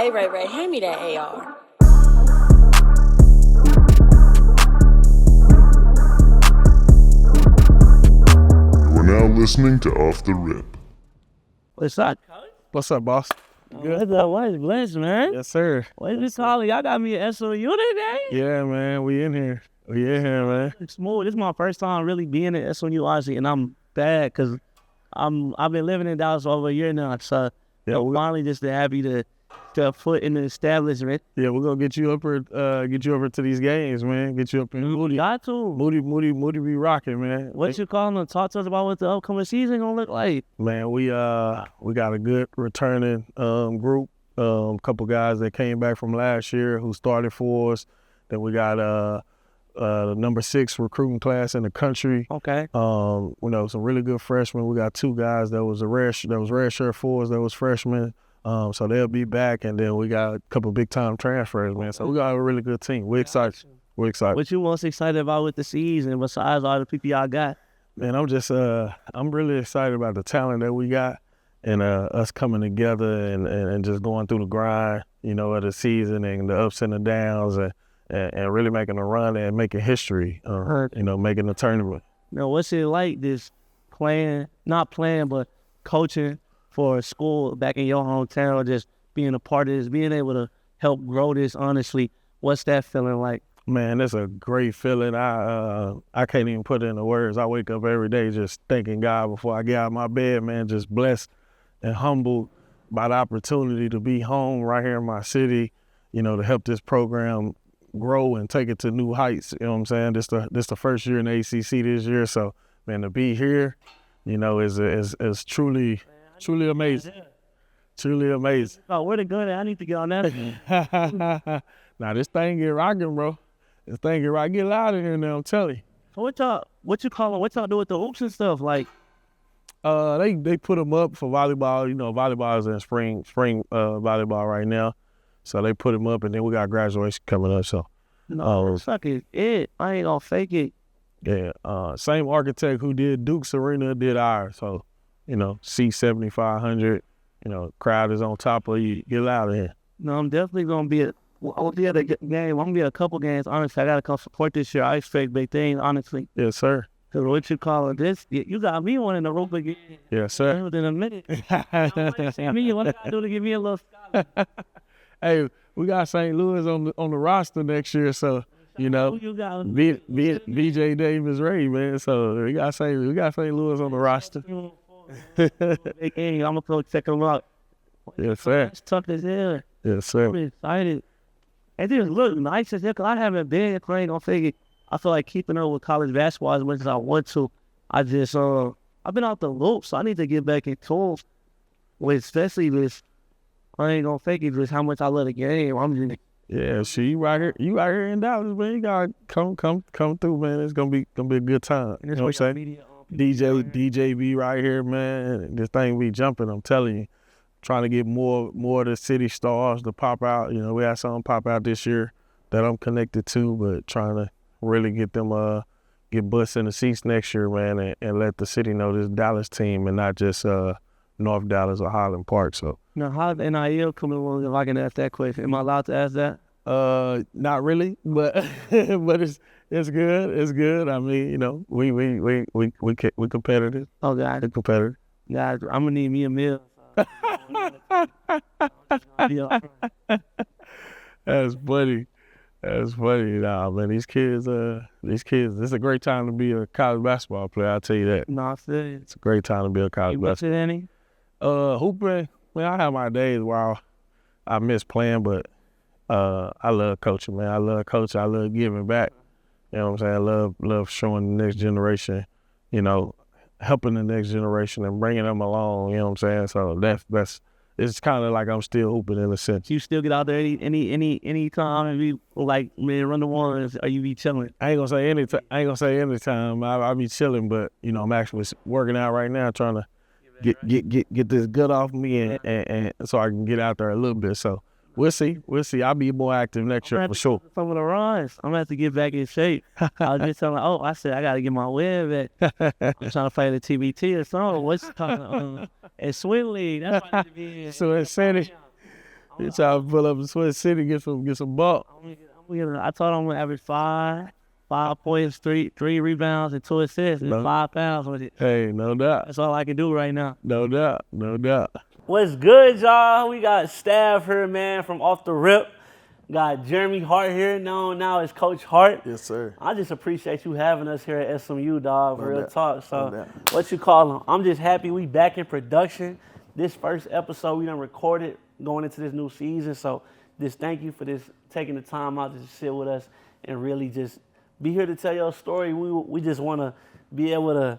Hey, Ray, hand me that AR. You are now listening to Off the Rip. What's up? What's up, boss? What's up? What's blessed, man? Yes, sir. What is this calling? Y'all got me at SOU today? Yeah, man. We in here. Man. It's smooth. This is my first time really being at SOU, honestly, and I'm bad because I've been living in Dallas for over a year now. So Yeah, finally just happy to foot in the establishment. Yeah, we're gonna get you up here, to these games, man. Get you up in Moody. Got to. Moody be rocking, man. What you calling them? Talk to us about what the upcoming season gonna look like. Man, we got a good returning group. Couple guys that came back from last year who started for us. Then we got the number 6 recruiting class in the country. Okay. Some really good freshmen. We got 2 guys that was redshirt for us that was freshmen. So they'll be back, and then we got a couple big time transfers, man. So we got a really good team. We're excited. What you most excited about with the season besides all the people y'all got? Man, I'm really excited about the talent that we got and us coming together and just going through the grind, of the season and the ups and the downs and really making a run and making history, making the tournament. Now, what's it like not playing, but coaching for a school back in your hometown, or just being a part of this, being able to help grow this, honestly? What's that feeling like? Man, it's a great feeling. I can't even put it into words. I wake up every day just thanking God before I get out of my bed, man, just blessed and humbled by the opportunity to be home right here in my city, to help this program grow and take it to new heights. You know what I'm saying? This the first year in the ACC this year. So, man, to be here, is truly amazing. Truly amazing. Oh, where to go? I need to get on that. Now, this thing get rocking, bro. This thing get rocking. Get loud in here now, I'm telling you. So what y'all do with the hoops and stuff? Like, they put them up for volleyball. Volleyball is in spring volleyball right now. So they put them up, and then we got graduation coming up. So, fuck it. I ain't gonna fake it. Yeah. Same architect who did Duke's Arena did ours. So, seat 7,500. Crowd is on top of you. Get loud in here. No, I'm definitely gonna be I'll be at a game. I'm gonna be at a couple games. Honestly, I gotta come support this year. I expect big things. Honestly. Yes, sir. Cause what you calling this? You got me wanting to rope again. Yes, sir. Within a minute. What I gotta do to give me a little scholarship? Hey, we got St. Louis on the roster next year, so Who you got? BJ Davis Ray, man. So we got St. Louis on the roster. Big game. I'm gonna go check them out. Yes, sir. It's tough as hell. Yes, sir. I'm excited. And this look nice as hell, cause I haven't been playing on figure. I feel like keeping up with college basketball as much as I want to. I just I've been out the loop, so I need to get back into it. Especially this, I ain't gonna fake it, just how much I love the game. I'm just you right here in Dallas, man. You gotta come through, man. It's gonna be a good time. You know what I'm saying? DJ be right here, man. This thing be jumping, I'm telling you. Trying to get more of the city stars to pop out. We had some pop out this year that I'm connected to, but trying to really get them get butts in the seats next year, man, and let the city know this Dallas team and not just North Dallas or Highland Park. So now, how the NIL coming along? If I can ask that question, am I allowed to ask that? Not really, but but it's good. It's good. I mean, we competitive. Oh God, we're competitive. God, I'm gonna need me a meal. That's funny. Nah, man, these kids, this is a great time to be a college basketball player. I'll tell you that. No, I feel it. It's a great time to be a college basketball player. Any? Hooping, man, I have my days where I miss playing, but I love coaching, man. I love coaching. I love giving back. You know what I'm saying? I love showing the next generation, helping the next generation and bringing them along. You know what I'm saying? So that's it's kind of like I'm still hooping in a sense. You still get out there any time and be like, man, run the ones, or you be chilling? I ain't gonna say any time. I be chilling, but I'm actually working out right now, trying to get this gut off me and so I can get out there a little bit. So we'll see. I'll be more active next year for sure. Some of the runs, I'm gonna have to get back in shape. I was just telling, I said I gotta get my web back. I'm trying to fight the TBT or something. What's talking? And Swin League. That's what it is. So it's Sandy. He trying to pull up in Sweat City, get some ball. I told him I'm gonna average 5 points, three rebounds, and 2 assists, and 5 pounds with it. Hey, no doubt. That's all I can do right now. No doubt. No doubt. What's good, y'all? We got staff here, man, from Off the Rip. Got Jeremie Hart here, known now as Coach Hart. Yes, sir. I just appreciate you having us here at SMU, dog. No Real doubt. talk. So, No doubt. what you call them? I'm just happy we back in production. This first episode we done recorded going into this new season. So, just thank you for this, taking the time out to just sit with us and really just be here to tell your story. We just want to be able to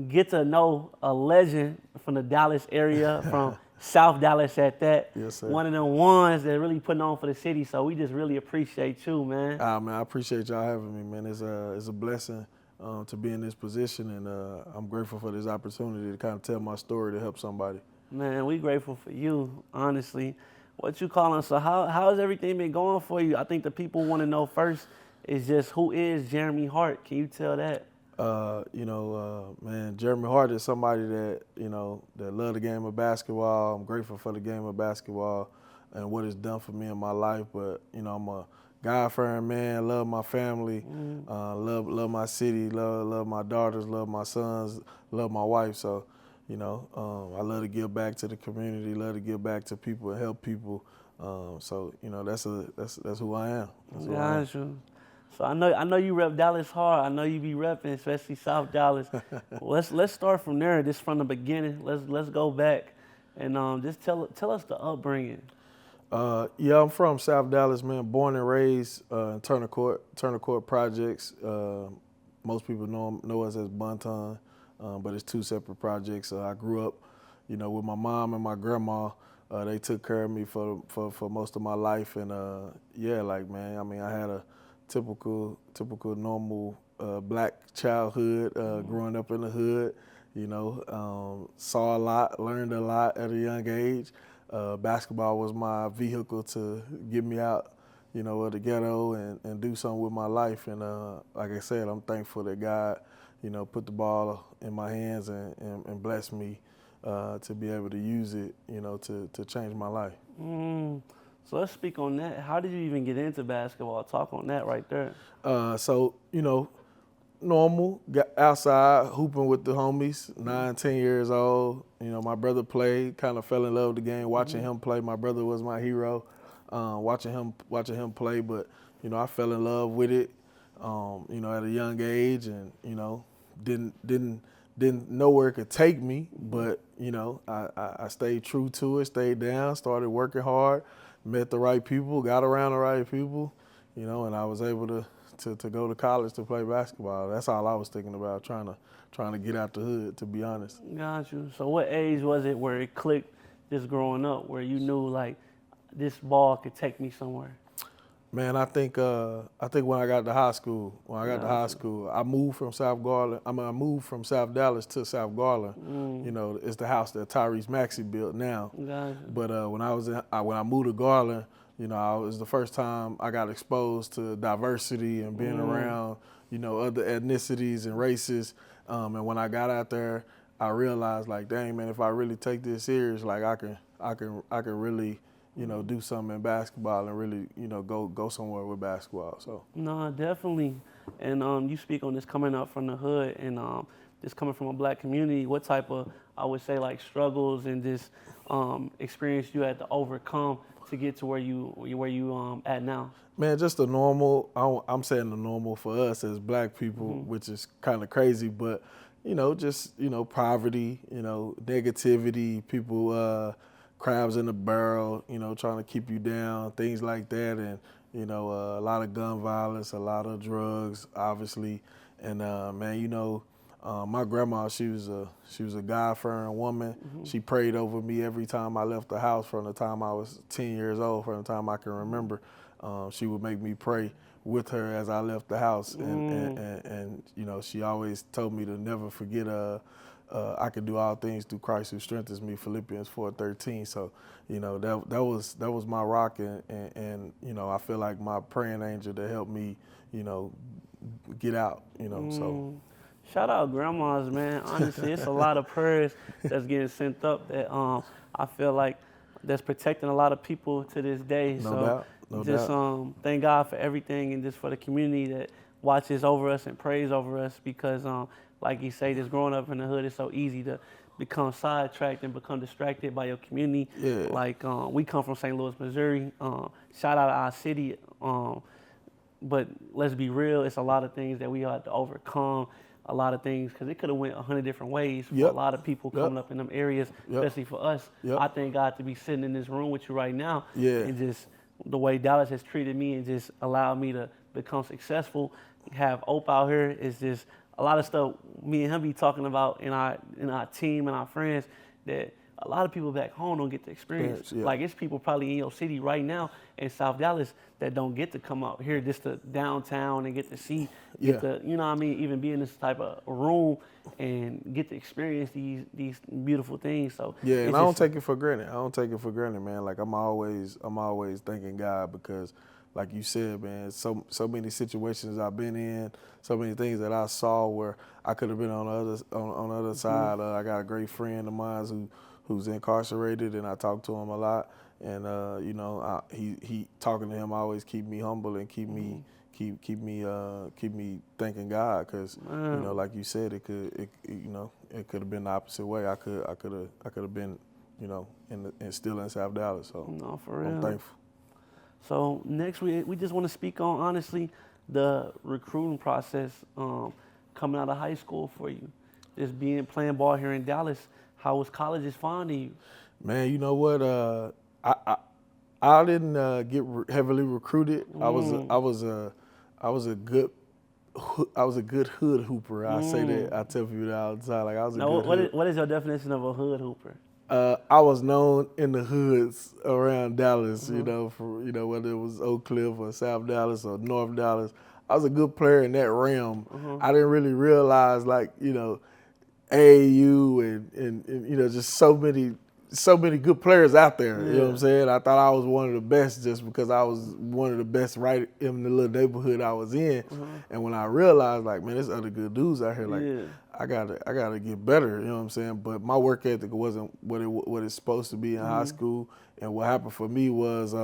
get to know a legend from the Dallas area, from South Dallas at that. Yes, sir. One of them ones that really putting on for the city. So we just really appreciate you, man. Man, I appreciate y'all having me, man. It's a blessing to be in this position, and I'm grateful for this opportunity to kind of tell my story to help somebody. Man, we grateful for you, honestly. What you calling? So how has everything been going for you? I think the people want to know first is just who is Jeremie Hart? Can you tell that? Man, Jeremie Hart is somebody that, that love the game of basketball. I'm grateful for the game of basketball and what it's done for me in my life. But, I'm a God-fearing man, love my family, love my city, love my daughters, love my sons, love my wife. So, I love to give back to the community, love to give back to people and help people. That's who I am. Got you. So I know you rep Dallas hard. I know you be repping, especially South Dallas. Let's start from there. Just from the beginning. Let's go back and just tell us the upbringing. I'm from South Dallas, man. Born and raised in Turner Court Projects. Most people know us as Bunton, but it's 2 separate projects. I grew up, with my mom and my grandma. They took care of me for most of my life, and I had a typical normal black childhood, growing up in the hood. Saw a lot, learned a lot at a young age. Basketball was my vehicle to get me out, of the ghetto and do something with my life. And like I said, I'm thankful that God, put the ball in my hands and blessed me to be able to use it, to change my life. So let's speak on that. How did you even get into basketball? Talk on that right there. Normal, got outside hooping with the homies, 9, 10 years old. My brother played, kind of fell in love with the game, watching him play. My brother was my hero, watching him play. But, I fell in love with it, at a young age, and, didn't know where it could take me. But, I stayed true to it, stayed down, started working hard, met the right people, got around the right people, and I was able to go to college to play basketball. That's all I was thinking about, trying to get out the hood, to be honest. Got you. So what age was it where it clicked just growing up, where you knew like this ball could take me somewhere? Man, I think when I got to high school, I moved from South Garland. I moved from South Dallas to South Garland. It's the house that Tyrese Maxey built now. Gotcha. But when I moved to Garland, it was the first time I got exposed to diversity and being around, other ethnicities and races. And when I got out there, I realized, like, dang, man, if I really take this serious, like, I can really, do something in basketball and really, go somewhere with basketball. So. No, definitely. And you speak on this coming up from the hood and just coming from a black community. What type of, I would say, like struggles and this experience you had to overcome to get to where you at now? Man, just the normal. I'm saying the normal for us as black people, which is kind of crazy, but just poverty, negativity, people, crabs in the barrel, trying to keep you down, things like that, and a lot of gun violence, a lot of drugs, obviously, and man, my grandma, she was a God-fearing woman. She prayed over me every time I left the house from the time I was 10 years old, from the time I can remember. She would make me pray with her as I left the house. And she always told me to never forget I can do all things through Christ who strengthens me, Philippians 4:13. So, that was my rock, and I feel like my praying angel to help me, get out, so. Shout out grandmas, man. Honestly, it's a lot of prayers that's getting sent up that I feel like that's protecting a lot of people to this day. No so doubt. No just doubt. thank God for everything, and just for the community that watches over us and prays over us, because like you say, just growing up in the hood, it's so easy to become sidetracked and become distracted by your community. Yeah. Like we come from St. Louis, Missouri. Shout out to our city. But let's be real, it's a lot of things that we had to overcome. A lot of things, because it could have went 100 different ways for Yep. a lot of people coming up in them areas, Yep. especially for us. Yep. I thank God to be sitting in this room with you right now, Yeah. and just the way Dallas has treated me and just allowed me to become successful. Have Ope out here is just a lot of stuff me and him be talking about in our team and our friends that a lot of people back home don't get to experience. Yeah. Like it's people probably in your city right now in South Dallas that don't get to come out here just to downtown and get to see, Yeah. to, you know what I mean, even be in this type of room and get to experience these beautiful things. So Yeah, it's and I don't just- take it for granted. I don't take it for granted, man. Like I'm always thanking God, because like you said, man, so many situations I've been in, so many things that I saw where I could have been on the other side. I got a great friend of mine who's incarcerated, and I talk to him a lot. And you know, he talking to him always keep me humble and keep me thanking God, because you know, like you said, it could have been the opposite way. I could have been, you know, still in South Dallas. So No, for real. I'm thankful. So next we just want to speak on, honestly, the recruiting process coming out of high school for you. Just playing ball here in Dallas. How was colleges finding you? Man, you know what? I didn't get heavily recruited. I was a good hood hooper. I say that. I tell people that all the time. Like I was a Now, good hood. what is your definition of a hood hooper? I was known in the hoods around Dallas, you know, for whether it was Oak Cliff or South Dallas or North Dallas. I was a good player in that realm. I didn't really realize, like, you know, AAU and you know, just so many good players out there. You know what I'm saying? I thought I was one of the best just because I was one of the best right in the little neighborhood I was in. And when I realized, like, man, there's other good dudes out here. Like, I gotta get better. You know what I'm saying? But my work ethic wasn't what it's supposed to be in high school. And what happened for me was,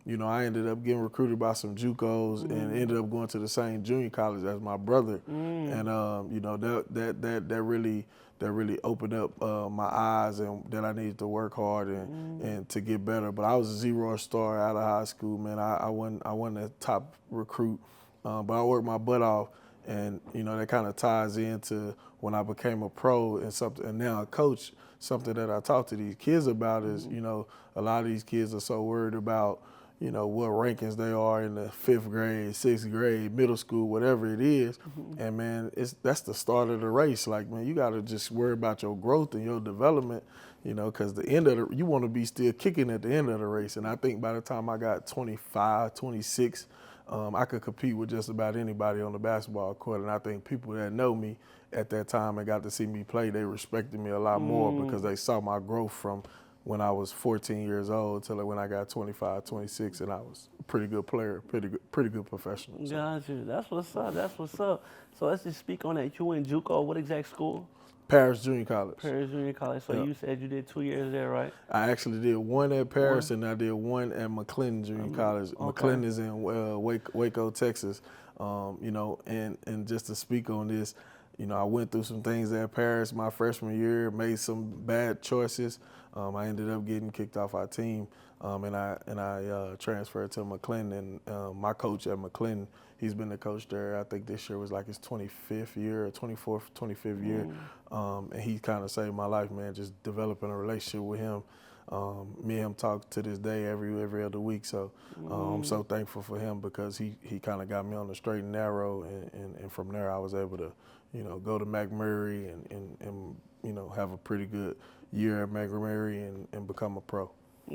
you know, I ended up getting recruited by some JUCOs and ended up going to the same junior college as my brother. And you know, that really opened up my eyes, and that I needed to work hard and to get better. But I was a 0-star out of high school, man. I wasn't a top recruit, but I worked my butt off, and you know, that kind of ties into when I became a pro and now a coach. Something that I talk to these kids about is, you know, a lot of these kids are so worried about, you know, what rankings they are in the 5th grade, 6th grade, middle school, whatever it is. And man, that's the start of the race. Like, man, you got to just worry about your growth and your development, you know, because you want to be still kicking at the end of the race. And I think by the time I got 25, 26, I could compete with just about anybody on the basketball court. And I think people that know me at that time and got to see me play, they respected me a lot more because they saw my growth from when I was 14 years old till when I got 25, 26, and I was a pretty good player, pretty good professional. So. Got you. That's what's up. That's what's up. So let's just speak on that. You went JUCO. What exact school? Paris Junior College. Paris Junior College. So you said you did 2 years there, right? I actually did one at Paris and I did one at McClendon Junior College. Okay. McClendon is in Waco, Texas. You know, and just to speak on this, you know, I went through some things at Paris my freshman year, made some bad choices. I ended up getting kicked off our team, and I transferred to McClendon. And my coach at McClendon, he's been the coach there. I think this year was like his 25th year or 24th, 25th year. And he kind of saved my life, man, just developing a relationship with him. Me and him talk to this day every other week. So I'm so thankful for him because he kind of got me on the straight and narrow. And from there I was able to, you know, go to McMurray and you know, have a pretty good year at McMurray and become a pro.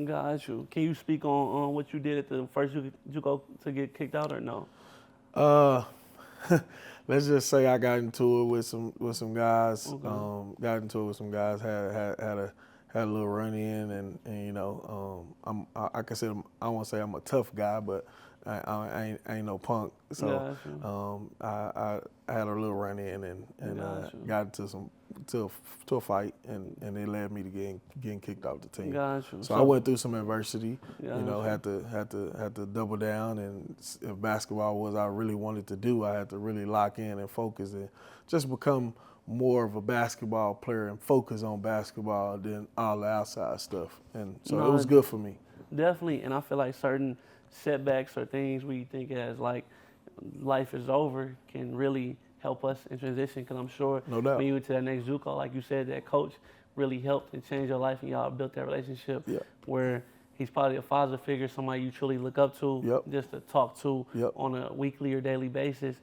Got you. Can you speak on what you did at the first JUCO to get kicked out or no? Let's just say I got into it with some guys. Okay. Got into it with some guys. Had had a little run in, and you know, I consider, I don't want to say I'm a tough guy, but I ain't no punk. So I had a little run in and got into a fight, and they led me to getting kicked off the team. So I went through some adversity. You know, had to double down, and if basketball was I really wanted to do, I had to really lock in and focus and just become more of a basketball player and focus on basketball than all the outside stuff. And so it was good for me. Definitely, and I feel like certain setbacks or things we think as like life is over can really help us in transition, because I'm sure No doubt. when you went to that next JUCO, like you said, that coach really helped and changed your life, and y'all built that relationship where he's probably a father figure, somebody you truly look up to, just to talk to on a weekly or daily basis.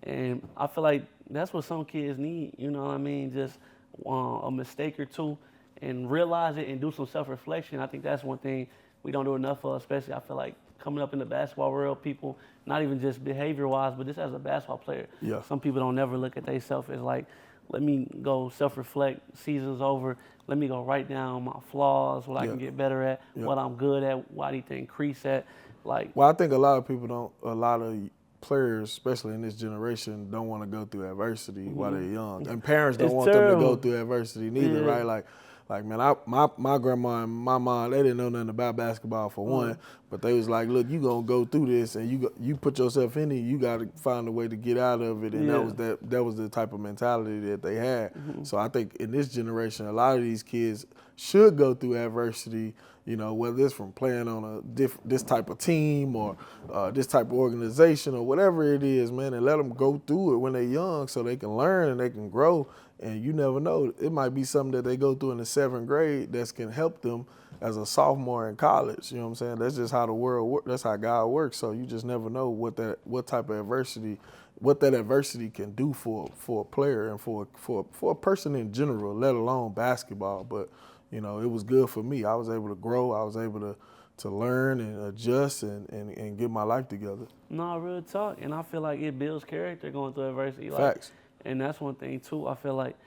And I feel like that's what some kids need, you know what I mean? Just a mistake or two and realize it and do some self-reflection. I think that's one thing we don't do enough of, especially I feel like coming up in the basketball world, people, not even just behavior-wise, but just as a basketball player. Some people don't never look at themselves as like, let me go self-reflect, season's over, let me go write down my flaws, what I can get better at, what I'm good at, what I need to increase at. Like, well, I think a lot of people don't, a lot of players, especially in this generation, don't want to go through adversity while they're young, and parents don't want them to go through adversity neither, right? Like man, my grandma and my mom, they didn't know nothing about basketball for one, but they was like, look, you gonna go through this, and you put yourself in it, you got to find a way to get out of it, and that was the type of mentality that they had. So I think in this generation, a lot of these kids should go through adversity. You know, whether it's from playing on this type of team or this type of organization or whatever it is, man, and let them go through it when they're young so they can learn and they can grow. And you never know, it might be something that they go through in the 7th grade that can help them as a sophomore in college. You know what I'm saying? That's just how the world works. That's how God works. So you just never know what type of adversity, what that adversity can do for a player and for a person in general, let alone basketball. But you know, it was good for me. I was able to grow. I was able to learn and adjust and get my life together. No, real talk. And I feel like it builds character going through adversity. Facts. And that's one thing, too. I feel like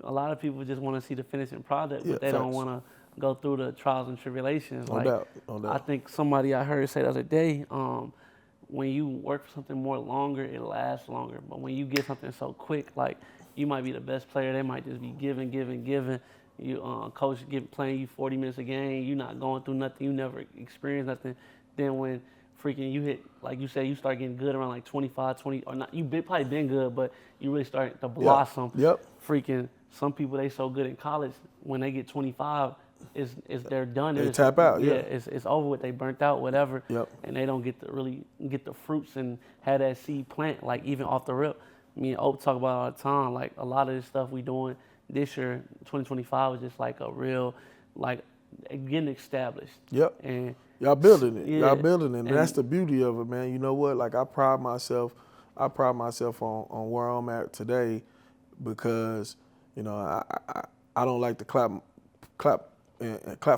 a lot of people just want to see the finishing product, but they don't want to go through the trials and tribulations. No doubt. I think somebody I heard say the other day, when you work for something more longer, it lasts longer. But when you get something so quick, like you might be the best player, they might just be giving. You coach playing you 40 minutes a game, you're not going through nothing, you never experienced nothing. Then when freaking you hit, like you said, you start getting good around like 25, 20, or not, probably been good, but you really start to blossom. Freaking some people, they so good in college, when they get 25, they're done. They tap out. It's over with. They burnt out, whatever. And they don't get to really get the fruits and have that seed plant, like even off the rip. Me and Oak talk about it all the time. Like a lot of this stuff we doing this year, 2025, was just like a real, like getting established. And y'all building it. Y'all building it. And that's the beauty of it, man. You know what? Like I pride myself on where I'm at today, because, you know, I don't like to clap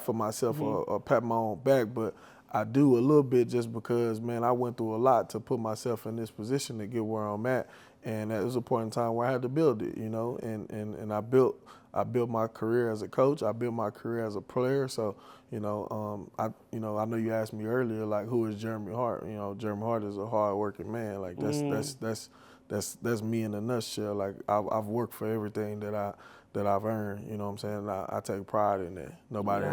for myself or pat my own back, but I do a little bit just because, man, I went through a lot to put myself in this position to get where I'm at. And there was a point in time where I had to build it, you know, and I built my career as a coach. I built my career as a player. So, I know you asked me earlier, like, who is Jeremie Hart? You know, Jeremie Hart is a hard-working man. Like that's me in a nutshell. Like I've worked for everything that I've earned. You know what I'm saying? I take pride in that. Nobody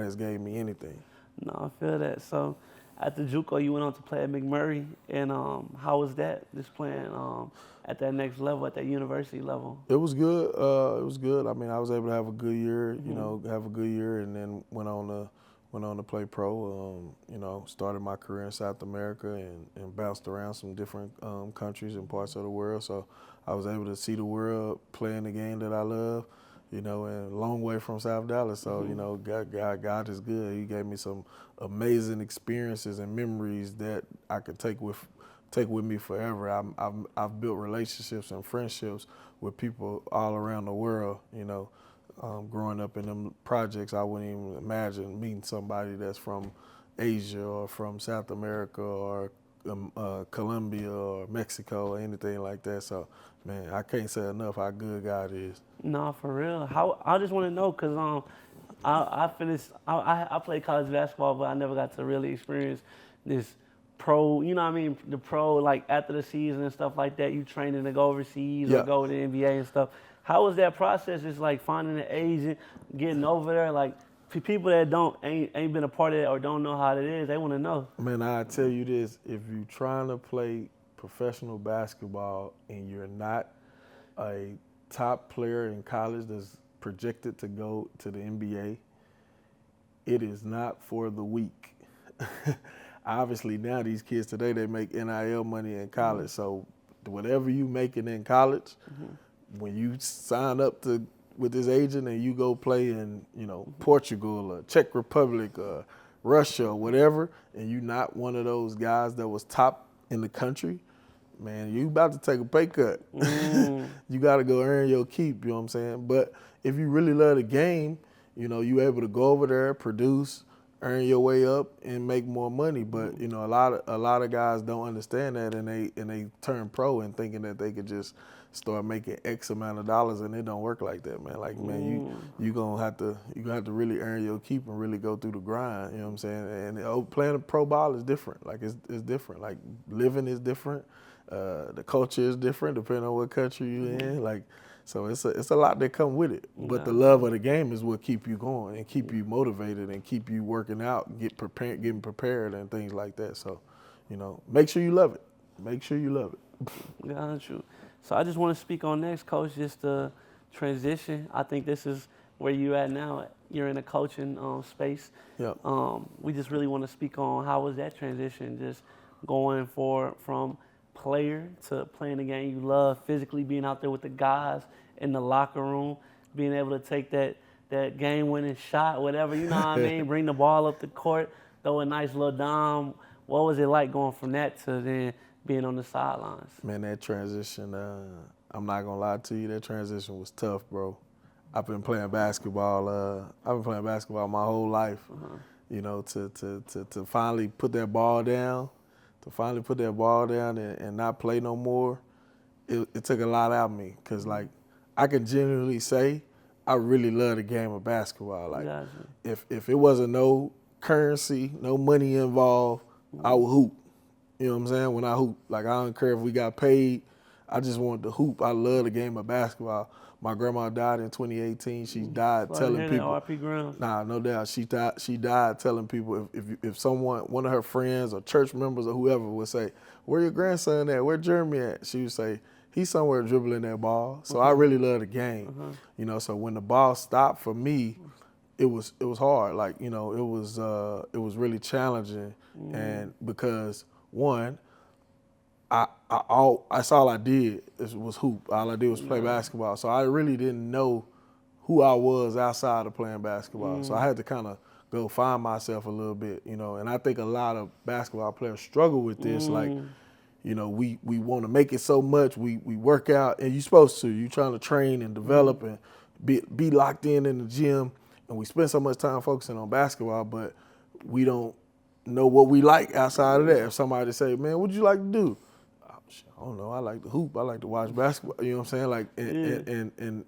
has gave me anything. No, I feel that. So after JUCO, you went on to play at McMurray, and how was that, just playing at that next level, at that university level? It was good. It was good. I mean, I was able to have a good year, and then went on to play pro. Started my career in South America and bounced around some different countries and parts of the world. So I was able to see the world playing the game that I love. And a long way from South Dallas. So, God is good. He gave me some amazing experiences and memories that I could take with me forever. I've built relationships and friendships with people all around the world. Growing up in them projects, I wouldn't even imagine meeting somebody that's from Asia or from South America or Colombia or Mexico or anything like that. So, man, I can't say enough how good God is. No, for real. I just want to know, because I finished. I played college basketball, but I never got to really experience this pro. You know what I mean? The pro, like after the season and stuff like that. You training to go overseas or Yeah. go to the NBA and stuff. How was that process? It's like finding an agent, getting over there. Like for people that ain't been a part of it or don't know how it is, they want to know. Man, I tell you this: if you're trying to play professional basketball and you're not a top player in college that's projected to go to the NBA, it is not for the weak. Obviously, now these kids today, they make NIL money in college. So whatever you making in college, when you sign up with this agent and you go play in, Portugal or Czech Republic or Russia or whatever, and you not one of those guys that was top in the country, man, you about to take a pay cut. You got to go earn your keep, you know what I'm saying? But if you really love the game, you able to go over there, produce, earn your way up, and make more money. But a lot of guys don't understand that, and they turn pro and thinking that they could just start making X amount of dollars, and it don't work like that, man. Like, man, you gonna have to really earn your keep and really go through the grind. You know what I'm saying? And playing pro ball is different. Like it's different. Like living is different. The culture is different depending on what country you're in. Like, so it's a lot that come with it. But the love of the game is what keep you going and keep you motivated and keep you working out, getting prepared and things like that. So, make sure you love it. Make sure you love it. Got you. So I just want to speak on next, Coach, just the transition. I think this is where you at now. You're in a coaching space. Yep. We just really want to speak on how was that transition, just going from player to playing the game you love, physically being out there with the guys in the locker room, being able to take that game-winning shot, whatever, you know what I mean, bring the ball up the court, throw a nice little dime. What was it like going from that to then being on the sidelines? Man, that transition, I'm not going to lie to you, that transition was tough, bro. I've been playing basketball my whole life, to finally put that ball down, and not play no more. It took a lot out of me because, like, I can genuinely say I really love the game of basketball. Like, if it wasn't no currency, no money involved, I would hoop. You know what I'm saying? When I hoop, like, I don't care if we got paid. I just wanted to hoop. I love the game of basketball. My grandma died in 2018. She died telling people. RP Graham. Nah, no doubt. She died telling people if someone, one of her friends or church members or whoever would say, "Where your grandson at? Where Jeremie at?" She would say, "He's somewhere dribbling that ball." So I really love the game. So when the ball stopped for me, it was hard. Like, it was really challenging, and because one, that's all I did was hoop. All I did was play basketball. So I really didn't know who I was outside of playing basketball. So I had to kind of go find myself a little bit, and I think a lot of basketball players struggle with this. Like, we want to make it so much. We work out, and you're supposed to. You're trying to train and develop and be locked in the gym, and we spend so much time focusing on basketball, but we don't know what we like outside of that. If somebody say, "Man, what'd you like to do?" I don't know. I like to hoop. I like to watch basketball. You know what I'm saying? Like, and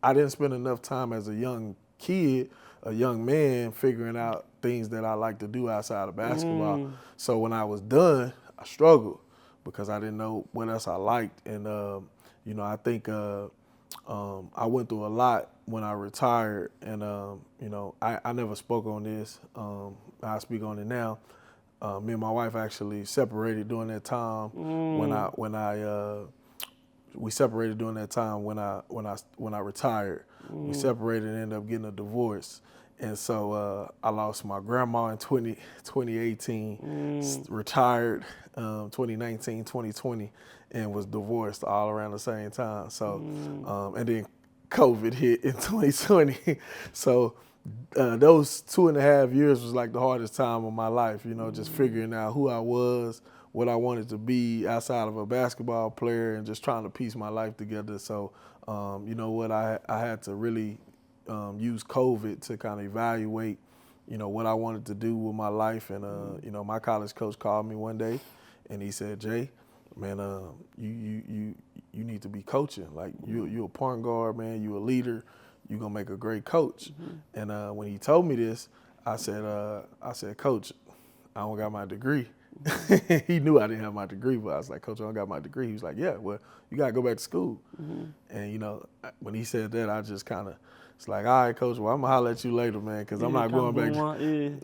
I didn't spend enough time as a young kid, a young man, figuring out things that I like to do outside of basketball. So when I was done, I struggled because I didn't know what else I liked. And I think I went through a lot when I retired. And I never spoke on this. I speak on it now. Me and my wife actually separated during that time we separated during that time when I retired. We separated and ended up getting a divorce. And so I lost my grandma in 2018, retired 2019, 2020, and was divorced all around the same time. So and then COVID hit in 2020. So those 2.5 years was like the hardest time of my life, just figuring out who I was, what I wanted to be outside of a basketball player, and just trying to piece my life together. So, I had to really use COVID to kind of evaluate, what I wanted to do with my life. And, my college coach called me one day and he said, "Jay, man, you need to be coaching. Like, you're a point guard, man. You're a leader. you're gonna make a great coach. And when he told me this, I said, Coach, I don't got my degree. He knew I didn't have my degree, but I was like, Coach, I don't got my degree. He was like, yeah, well, you gotta go back to school. And you know, when he said that, I just kind of, it's like, all right, Coach, well, I'm gonna holler at you later, man, because I'm not going back.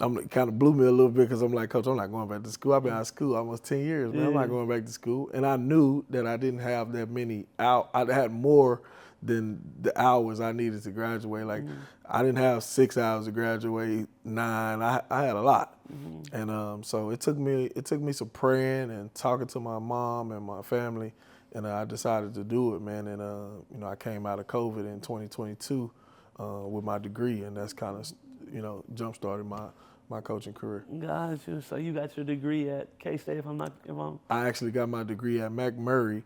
I'm kind of blew me a little bit because I'm like, Coach, I'm not going back to school. I've been out of school almost 10 years, man. I'm not going back to school. And I knew that I didn't have that many out. I had more than the hours I needed to graduate. Like, I didn't have 6 hours to graduate, 9. I had a lot. And so it took me some praying and talking to my mom and my family, and I decided to do it, man. And you know, I came out of COVID in 2022 with my degree, and that's kind of, you know, jump started my coaching career. Got you. So you got your degree at K-State, if I'm. I actually got my degree at McMurray.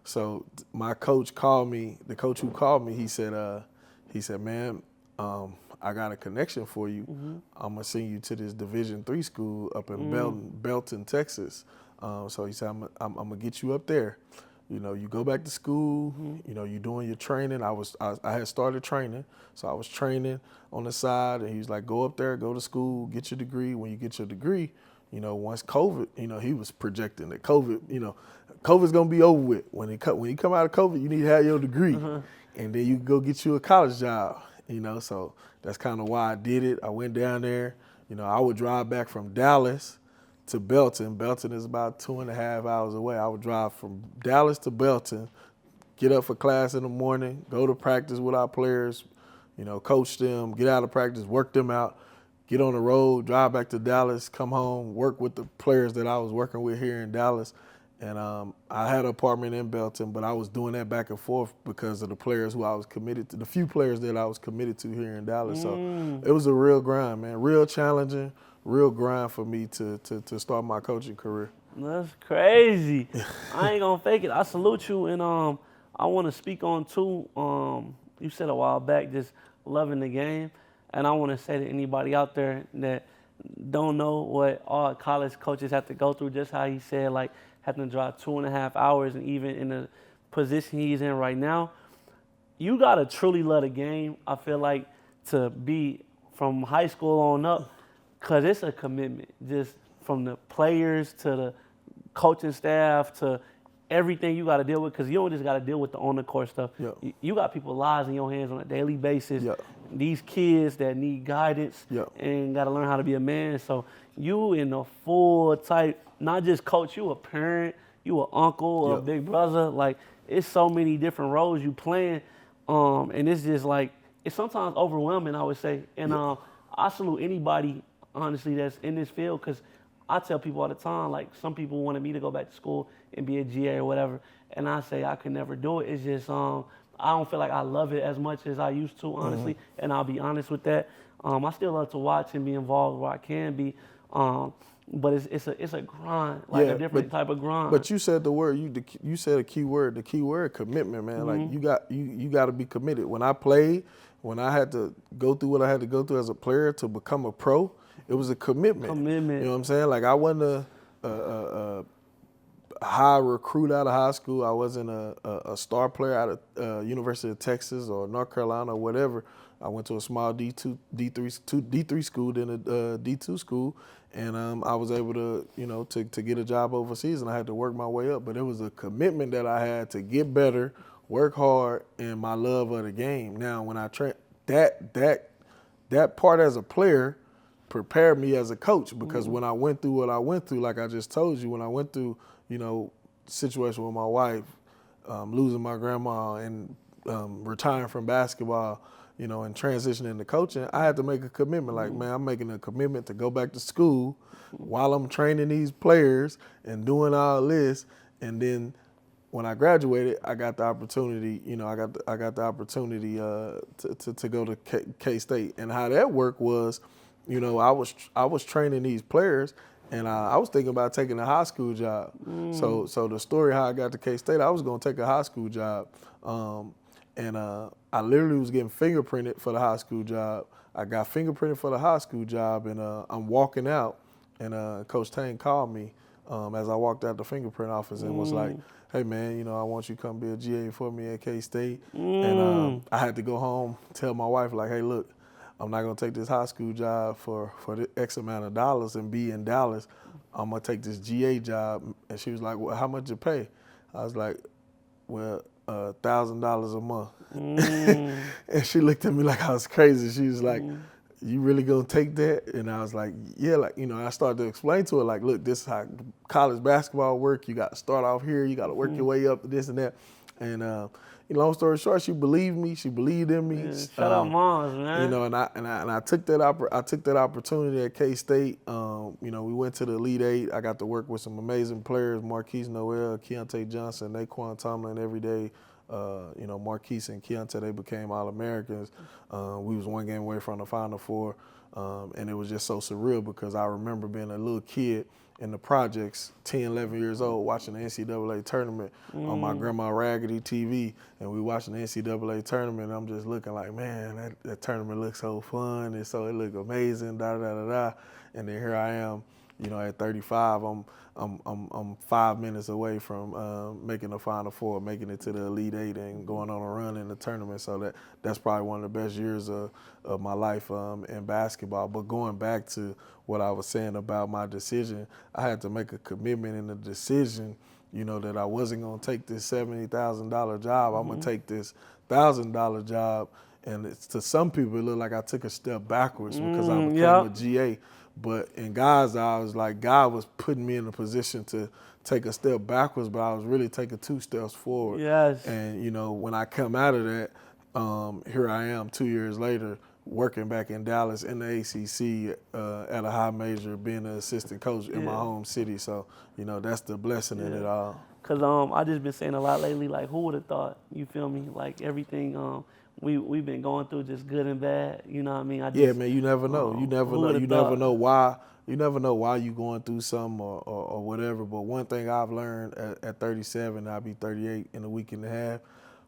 So my coach called me. The coach who called me, he said, man, I got a connection for you. I'm gonna send you to this Division III school up in Belton, Texas. So he said, I'm gonna get you up there. You know, you go back to school. You know, you doing your training. I had started training, so I was training on the side. And he was like, go up there, go to school, get your degree. When you get your degree, you know, once COVID, you know, he was projecting that COVID, you know, COVID's gonna be over with. When you come out of COVID, you need to have your degree, and then you can go get you a college job. You know, so that's kind of why I did it. I went down there. You know, I would drive back from Dallas to Belton. Belton is about 2.5 hours away. I would drive from Dallas to Belton, get up for class in the morning, go to practice with our players, you know, coach them, get out of practice, work them out, get on the road, drive back to Dallas, come home, work with the players that I was working with here in Dallas. And I had an apartment in Belton, but I was doing that back and forth because of the players who I was committed to, the few players that I was committed to here in Dallas. So it was a real grind, man, real challenging, real grind for me to start my coaching career. That's crazy. I ain't gonna fake it. I salute you, and I want to speak on too. You said a while back, just loving the game, and I want to say to anybody out there that don't know what all college coaches have to go through, just how he said, like, having to drive 2.5 hours, and even in the position he's in right now, you gotta truly love the game. I feel like to be from high school on up, cause it's a commitment, just from the players to the coaching staff to everything you gotta deal with. Cause you don't just gotta deal with the on the court stuff. Yep. You got people's lives in your hands on a daily basis. Yep. These kids that need guidance and gotta learn how to be a man. So you in the full type, not just coach, you a parent, you an uncle, a big brother. Like, it's so many different roles you playing. And it's just like, it's sometimes overwhelming, I would say. And I salute anybody, honestly, that's in this field, because I tell people all the time, like, some people wanted me to go back to school and be a GA or whatever, and I say I could never do it. It's just, I don't feel like I love it as much as I used to, honestly, and I'll be honest with that. I still love to watch and be involved where I can be, but it's a grind, like a different type of grind. But you said the word, you said a key word, the key word, commitment, man. Like, you got to be committed. When I played, when I had to go through what I had to go through as a player to become a pro, it was a commitment. You know what I'm saying? Like, I wasn't a high recruit out of high school. I wasn't a star player out of University of Texas or North Carolina or whatever. I went to a small D3 school, then a D2 school, and I was able to, you know, to get a job overseas, and I had to work my way up. But it was a commitment that I had to get better, work hard, and my love of the game. Now, when I that part as a player prepared me as a coach, because when I went through what I went through, like I just told you, when I went through, you know, situation with my wife, losing my grandma, and retiring from basketball, you know, and transitioning to coaching, I had to make a commitment. Like, man, I'm making a commitment to go back to school while I'm training these players and doing all this. And then when I graduated, I got the opportunity, you know, I got the opportunity to go to K-State. And how that worked was, you know, I was training these players, and I was thinking about taking a high school job. So the story how I got to K-State, I was going to take a high school job. And I literally was getting fingerprinted for the high school job. I got fingerprinted for the high school job, and I'm walking out, and Coach Tang called me as I walked out the fingerprint office and was like, hey, man, you know, I want you to come be a GA for me at K-State. And I had to go home, tell my wife, like, hey, look, I'm not going to take this high school job for the X amount of dollars and be in Dallas. I'm going to take this GA job. And she was like, well, how much you pay? I was like, well, $1,000 a month. And she looked at me like I was crazy. She was like, you really gonna take that? And I was like, yeah, like, you know, I started to explain to her, like, look, this is how college basketball work. You got to start off here. You got to work your way up to this and that. And, long story short, she believed me. She believed in me. Yeah, shout out moms, man. You know, and I took that opportunity at K-State. You know, we went to the Elite Eight. I got to work with some amazing players: Marquise Noel, Keontae Johnson, Naquan Tomlin. Every day, you know, Marquise and Keontae, they became All-Americans. We was one game away from the Final Four, and it was just so surreal because I remember being a little kid in the projects, 10, 11 years old, watching the NCAA tournament on my grandma Raggedy TV, and we watching the NCAA tournament, and I'm just looking like, man, that tournament looks so fun, and so it looked amazing, da-da-da-da-da. And then here I am, you know, at 35, I'm 5 minutes away from making the Final Four, making it to the Elite Eight, and going on a run in the tournament. So that's probably one of the best years of my life in basketball. But going back to what I was saying about my decision, I had to make a commitment in the decision, you know, that I wasn't going to take this $70,000 job. I'm going to take this $1,000 job. And to some people, it looked like I took a step backwards because I became a GA. But in God's eyes, like, God was putting me in a position to take a step backwards, but I was really taking 2 steps forward. Yes. And, you know, when I come out of that, here I am 2 years later, working back in Dallas in the ACC at a high major, being an assistant coach in my home city. So, you know, that's the blessing in it all. Because I just been saying a lot lately, like, who would have thought, you feel me? Like, everything we've been going through, just good and bad, you know what I mean? Yeah, man, you never know. You never know. You never know why. You never know why you going through something or whatever. But one thing I've learned at 37, I'll be 38 in a week and a half.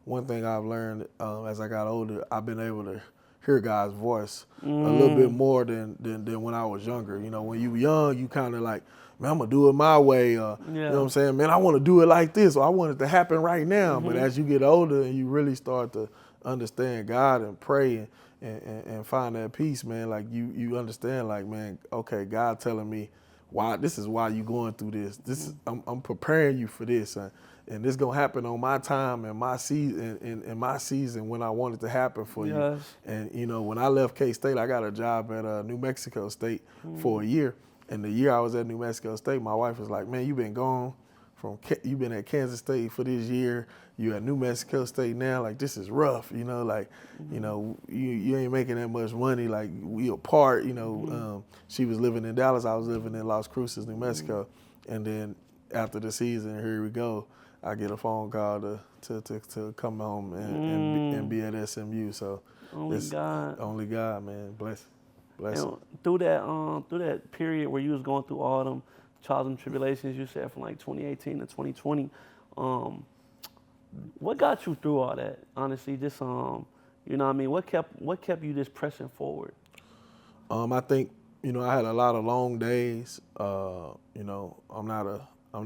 One thing I've learned as I got older, I've been able to hear God's voice a little bit more than when I was younger. You know, when you were young, you kind of like, man, I'm going to do it my way. You know what I'm saying? Man, I want to do it like this, or I want it to happen right now. But as you get older and you really start to understand God and pray and find that peace, man, like you understand, like, man, okay, God telling me why, this is why you going through this. This is, I'm preparing you for this. And this gonna happen on my time and my season, in my season when I want it to happen for you. And you know, when I left K-State, I got a job at New Mexico State for a year. And the year I was at New Mexico State, my wife was like, "Man, you've been at Kansas State for this year. You at New Mexico State now. Like, this is rough. You know, like, you know, you ain't making that much money. Like, we apart. You know, she was living in Dallas. I was living in Las Cruces, New Mexico. And then after the season, here we go. I get a phone call to come home and be at SMU. So only God, man, bless. And through that period where you was going through all them trials and tribulations, you said from like 2018 to 2020, what got you through all that? Honestly, just you know what I mean. What kept you just pressing forward? I think, you know, I had a lot of long days. You know, I'm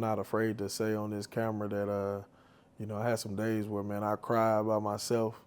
not afraid to say on this camera that, you know, I had some days where, man, I cried by myself.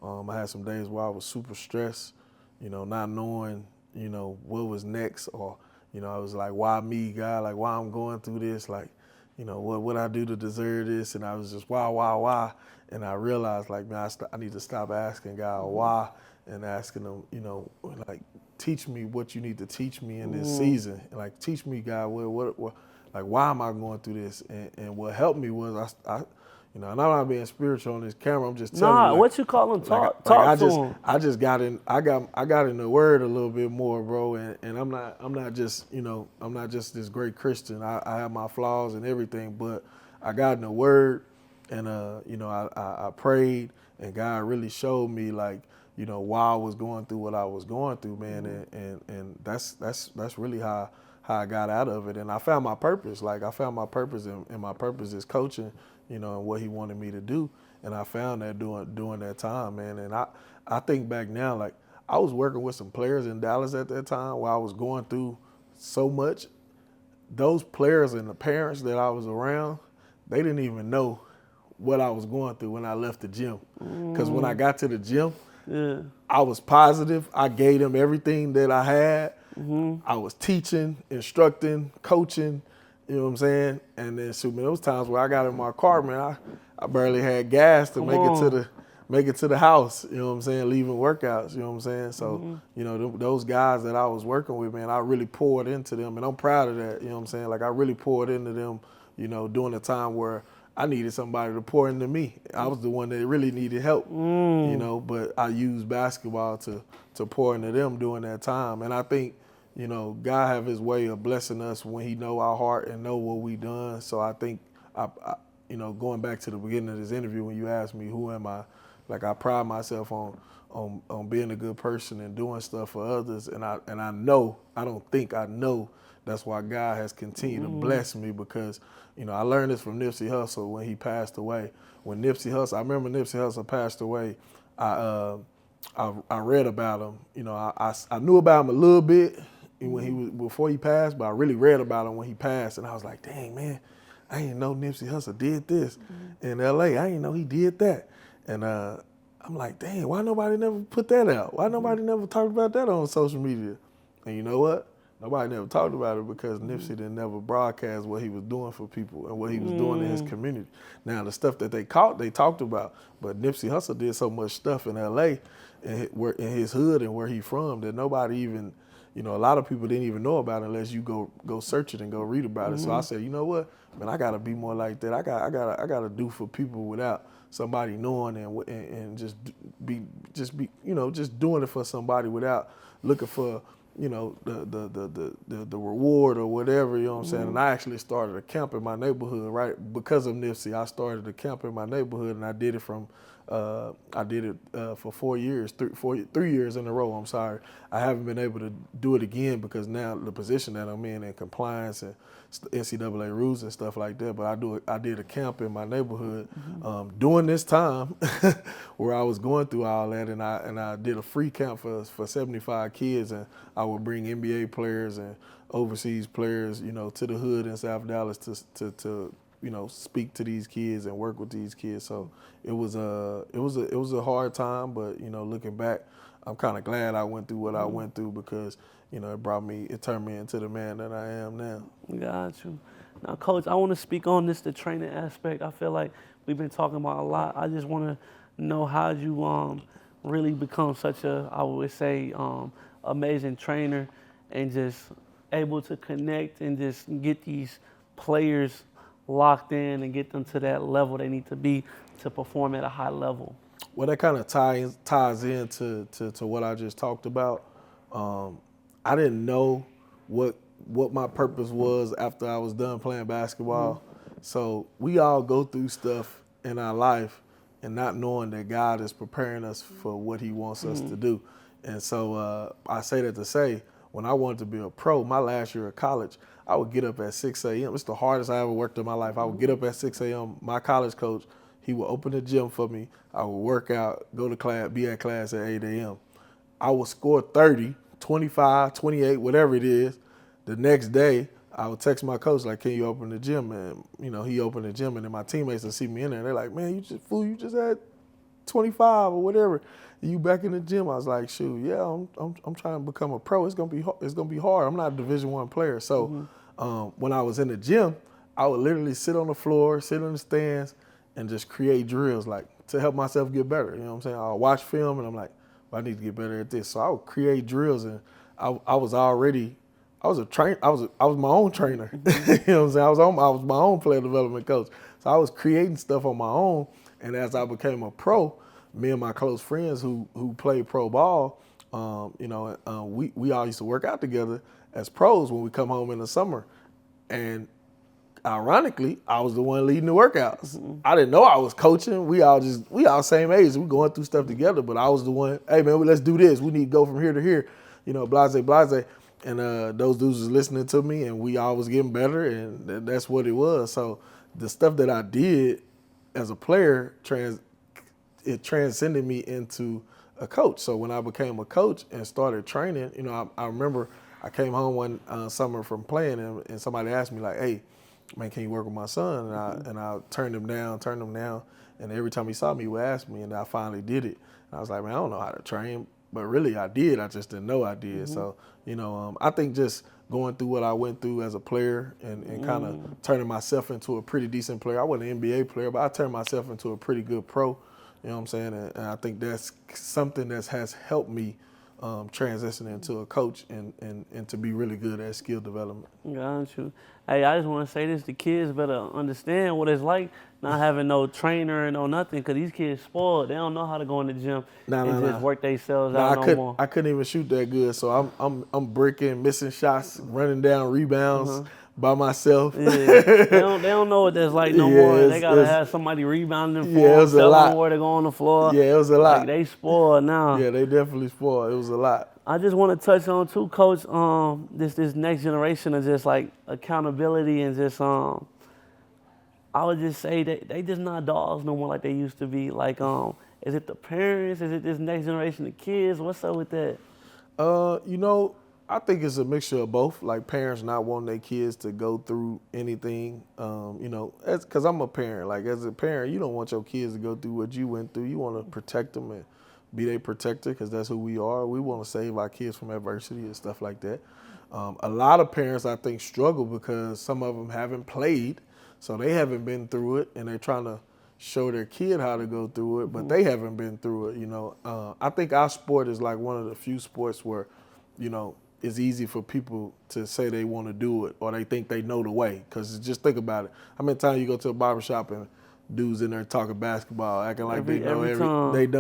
I had some days where I was super stressed, you know, not knowing, you know, what was next, or, you know, I was like, why me, God? Like, why I'm going through this? Like, you know, what would I do to deserve this? And I was just, why? And I realized, like, man, I need to stop asking God why and asking him, you know, like, teach me what you need to teach me in this season. Like, teach me, God, what like, why am I going through this? And what helped me was I you know, and I'm not being spiritual on this camera. I'm just telling you. Like, what you call him? Talk to him. I just got in. I got in the Word a little bit more, bro. And I'm not just, you know, I'm not just this great Christian. I have my flaws and everything, but I got in the Word, and you know, I prayed, and God really showed me, like, you know, why I was going through what I was going through, man. And that's really how I got out of it. And I found my purpose. Like, I found my purpose, and my purpose is coaching, you know, and what he wanted me to do. And I found that during that time, man. And I think back now, like, I was working with some players in Dallas at that time where I was going through so much those players and the parents that I was around, they didn't even know what I was going through when I left the gym. Because when I got to the gym, I was positive. I gave them everything that I had. I was teaching, instructing, coaching, you know what I'm saying? And then, shoot, man, those times where I got in my car, man, I barely had gas to make it to the house, you know what I'm saying, leaving workouts, you know what I'm saying? So, you know, those guys that I was working with, man, I really poured into them, and I'm proud of that, you know what I'm saying? Like, I really poured into them, you know, during a time where I needed somebody to pour into me. I was the one that really needed help, you know, but I used basketball to pour into them during that time. And I think, you know, God have his way of blessing us when he know our heart and know what we done. So I think, you know, going back to the beginning of this interview when you asked me who am I, like I pride myself on being a good person and doing stuff for others. And I know, I know that's why God has continued to bless me because, you know, I learned this from Nipsey Hussle when he passed away. When Nipsey Hussle, I remember Nipsey Hussle passed away, I read about him. You know, I knew about him a little bit before he passed, but I really read about him when he passed, and I was like, dang, man, I didn't know Nipsey Hussle did this in L.A. I didn't know he did that. And I'm like, dang, why nobody never put that out? Why nobody never talked about that on social media? And you know what? Nobody never talked about it because Nipsey didn't never broadcast what he was doing for people and what he was doing in his community. Now, the stuff that they caught, they talked about, but Nipsey Hussle did so much stuff in L.A., in his hood and where he from, that nobody even, you know, a lot of people didn't even know about it unless you go search it and go read about it. So I said, you know what, man, I gotta be more like that. I gotta do for people without somebody knowing and just be, you know, just doing it for somebody without looking for, you know, the reward or whatever, you know what I'm saying? And I actually started a camp in my neighborhood, right? Because of Nipsey, I started a camp in my neighborhood, and I did it for 4 years, 3 years in a row, I'm sorry. I haven't been able to do it again because now the position that I'm in compliance and NCAA rules and stuff like that, but I did a camp in my neighborhood during this time where I was going through all that, and I did a free camp for 75 kids, and I would bring NBA players and overseas players, you know, to the hood in South Dallas to you know, speak to these kids and work with these kids. So it was a hard time, but you know, looking back, I'm kind of glad I went through what I went through because, you know, it turned me into the man that I am now. Got you. Now, Coach, I want to speak on the training aspect. I feel like we've been talking about a lot. I just want to know how you really become such a, I would say, amazing trainer and just able to connect and just get these players locked in and get them to that level they need to be to perform at a high level. Well, that kind of ties into what I just talked about. I didn't know what my purpose was after I was done playing basketball. So we all go through stuff in our life and not knowing that God is preparing us for what he wants us to do. And so I say that to say, when I wanted to be a pro, my last year of college, I would get up at 6 a.m. It's the hardest I ever worked in my life. I would get up at 6 a.m. My college coach, he would open the gym for me. I would work out, go to class, be at class at 8 a.m. I would score 30, 25, 28, whatever it is. The next day, I would text my coach, like, can you open the gym? And, you know, he opened the gym, and then my teammates would see me in there. They're like, man, you just had 25 or whatever. You back in the gym? I was like, shoot, yeah, I'm trying to become a pro. It's gonna be hard. I'm not a Division I player. So when I was in the gym, I would literally sit on the floor, sit in the stands, and just create drills, like, to help myself get better. You know what I'm saying? I'll watch film, and I'm like, well, I need to get better at this. So I would create drills, and I was my own trainer. You know what I'm saying? I was my own player development coach. So I was creating stuff on my own, and as I became a pro, me and my close friends who played pro ball, we all used to work out together as pros when we come home in the summer. And ironically, I was the one leading the workouts. I didn't know I was coaching. We all same age. We going through stuff together, but I was the one, hey man, let's do this. We need to go from here to here, you know, blase. And those dudes was listening to me, and we all was getting better, and that's what it was. So the stuff that I did as a player, it transcended me into a coach. So when I became a coach and started training, you know, I remember I came home one summer from playing, and somebody asked me like, "Hey, man, can you work with my son?" And I turned him down, and every time he saw me, he would ask me, and I finally did it. And I was like, "Man, I don't know how to train." But really, I did. I just didn't know I did. So, I think just going through what I went through as a player and kind of turning myself into a pretty decent player. I wasn't an NBA player, but I turned myself into a pretty good pro. You know what I'm saying? And I think that's something that has helped me transition into a coach and to be really good at skill development. Got you. Hey, I just want to say this: the kids better understand what it's like not having no trainer and no nothing, because these kids spoiled. They don't know how to go in the gym and just work themselves out no more. I couldn't even shoot that good, so I'm breaking, missing shots, running down rebounds by myself. Yeah, they don't know what that's like no more. They gotta have somebody rebounding for them, tell them where to go on the floor. Yeah, it was a lot. Like, they spoiled now. Yeah, they definitely spoiled. It was a lot. I just want to touch on too, Coach. This next generation of just like accountability and just I would just say that they just not dogs no more like they used to be. Like is it the parents? Is it this next generation of kids? What's up with that? I think it's a mixture of both. Like parents not wanting their kids to go through anything. Because I'm a parent. Like as a parent, you don't want your kids to go through what you went through. You want to protect them and be their protector, because that's who we are. We want to save our kids from adversity and stuff like that. A lot of parents, I think, struggle because some of them haven't played, so they haven't been through it, and they're trying to show their kid how to go through it, but they haven't been through it. I think our sport is like one of the few sports where, it's easy for people to say they want to do it or they think they know the way. Because just think about it. How many times you go to a barbershop and dudes in there talking basketball, acting like they know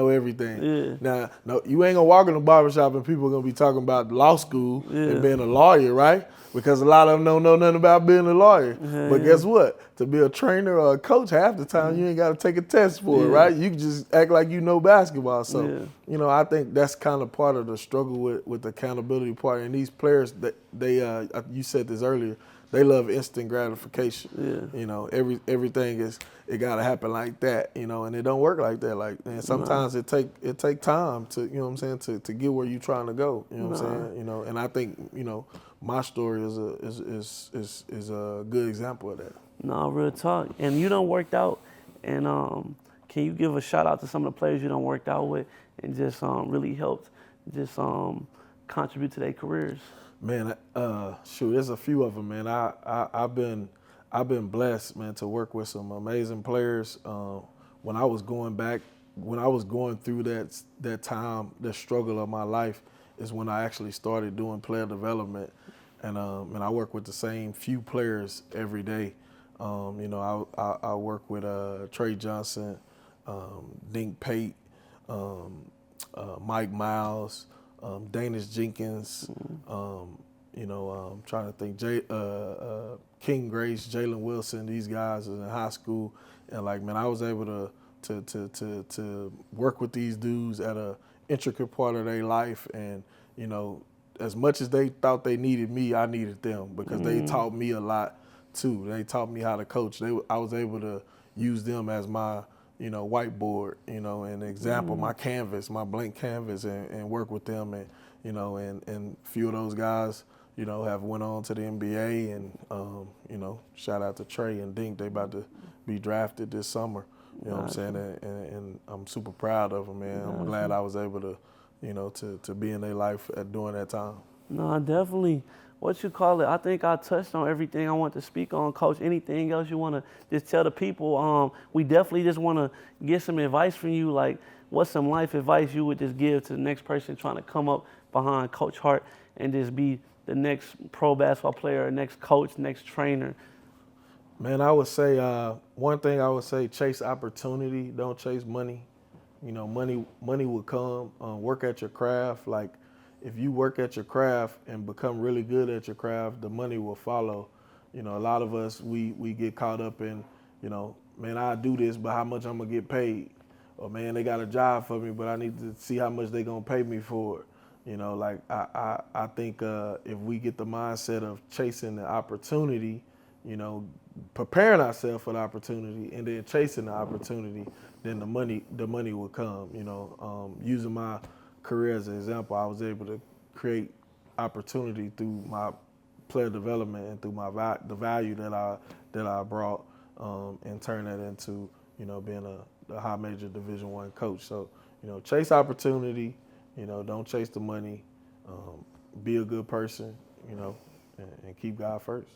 everything. Yeah. Now, no, you ain't gonna walk in the barbershop and people are gonna be talking about law school and being a lawyer, right? Because a lot of them don't know nothing about being a lawyer. But guess what? To be a trainer or a coach, half the time you ain't gotta take a test for it, right? You can just act like you know basketball. So, I think that's kind of part of the struggle with the accountability part. And these players, you said this earlier, they love instant gratification. Everything it gotta happen like that, and it don't work like that. And sometimes it take time to, to get where you trying to go. You know what I'm saying? And I think, my story is a good example of that. No, real talk. And you done worked out, and can you give a shout out to some of the players you done worked out with and just really helped just contribute to their careers? Man, there's a few of them, man. I've been blessed, man, to work with some amazing players. When I was going through that time, the struggle of my life, is when I actually started doing player development, and I work with the same few players every day. I work with Trey Johnson, Dink Pate, Mike Miles, Danish Jenkins, trying to think, King Grace, Jalen Wilson. These guys in high school, and I was able to work with these dudes at a intricate part of their life, and as much as they thought they needed me, I needed them, because they taught me a lot too. They taught me how to coach. I was able to use them as my whiteboard, an example, my canvas, my blank canvas, and work with them, and and a few of those guys have went on to the NBA, and shout out to Trey and Dink. They about to be drafted this summer. You know what I'm saying? And I'm super proud of them, man. I'm glad I was able to, to be in their life during that time. No, definitely. What you call it? I think I touched on everything I want to speak on, Coach. Anything else you want to just tell the people? We definitely just want to get some advice from you. Like, what's some life advice you would just give to the next person trying to come up behind Coach Hart and just be the next pro basketball player, next coach, next trainer? Man, I would say one thing I would say: chase opportunity, don't chase money. Money will come. Work at your craft. Like, if you work at your craft and become really good at your craft, the money will follow. A lot of us, we get caught up in, man, I do this, but how much I'm gonna get paid? Or, man, they got a job for me, but I need to see how much they gonna pay me for it. I think if we get the mindset of chasing the opportunity, preparing ourselves for the opportunity and then chasing the opportunity, then the money will come. Using my career as an example, I was able to create opportunity through my player development and through the value that I brought, and turn that into being a high major Division I coach. So chase opportunity, don't chase the money, be a good person, and keep God first.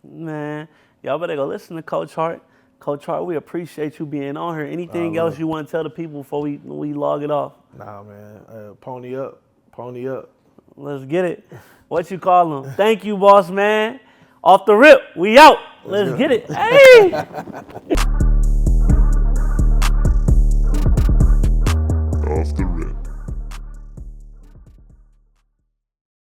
Man, y'all better go listen to Coach Hart. Coach Hart, we appreciate you being on here. Anything else you want to tell the people before we log it off? Nah, man. Pony up. Pony up. Let's get it. What you call him? Thank you, boss man. Off the rip, we out. Let's get it. Hey!